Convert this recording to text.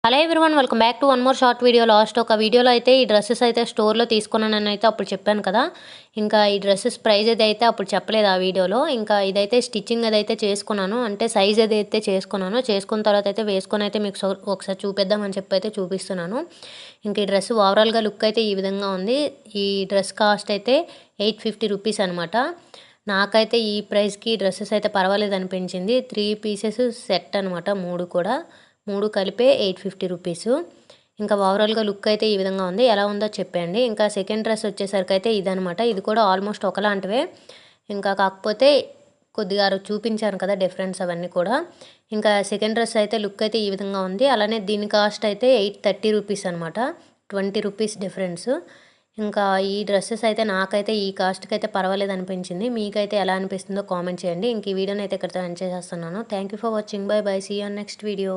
Hello everyone, welcome back to one more short video. Last ఒక వీడియోలో అయితే ఈ డ్రెస్సెస్ అయితే స్టోర్లో తీసుకున్నానని అయితే అప్పుడు చెప్పాను కదా. ఇంకా ఈ డ్రెస్సెస్ ప్రైస్ అయితే అప్పుడు చెప్పలేదు ఆ వీడియోలో. ఇంకా ఇదైతే స్టిచ్చింగ్ అదైతే చేసుకున్నాను, అంటే సైజ్ అదైతే చేసుకున్నాను. చేసుకున్న తర్వాత అయితే వేసుకొని అయితే మీకు ఒకసారి చూపిద్దామని చెప్పి అయితే చూపిస్తున్నాను. ఇంకా ఈ డ్రెస్ ఓవరాల్గా లుక్ అయితే ఈ విధంగా ఉంది. ఈ డ్రెస్ కాస్ట్ అయితే 850 రూపీస్ అనమాట. నాకైతే ఈ ప్రైస్కి డ్రెస్సెస్ అయితే పర్వాలేదు అనిపించింది. 3 పీసెస్ సెట్ అనమాట, 3 కూడా, 3 కలిపే 850 రూపీసు. ఇంకా ఓవరాల్గా లుక్ అయితే ఈ విధంగా ఉంది. ఎలా ఉందో చెప్పండి. ఇంకా సెకండ్ డ్రెస్ వచ్చేసరికి అయితే ఇదనమాట. ఇది కూడా ఆల్మోస్ట్ ఒకలాంటివే, ఇంకా కాకపోతే కొద్దిగా చూపించాను కదా డిఫరెన్స్ అవన్నీ కూడా. ఇంకా సెకండ్ డ్రెస్ అయితే లుక్ అయితే ఈ విధంగా ఉంది. అలానే దీని కాస్ట్ అయితే 830 రూపీస్ అనమాట, 20 రూపీస్ డిఫరెన్స్. ఇంకా ఈ డ్రెస్సెస్ అయితే నాకైతే ఈ కాస్ట్కి అయితే పర్వాలేదు అనిపించింది. మీకైతే ఎలా అనిపిస్తుందో కామెంట్ చేయండి. ఇంక ఈ వీడియోని అయితే ఇక్కడితో ఎండ్ చేసేస్తున్నాను. Thank you for watching. Bye bye, see you on next video.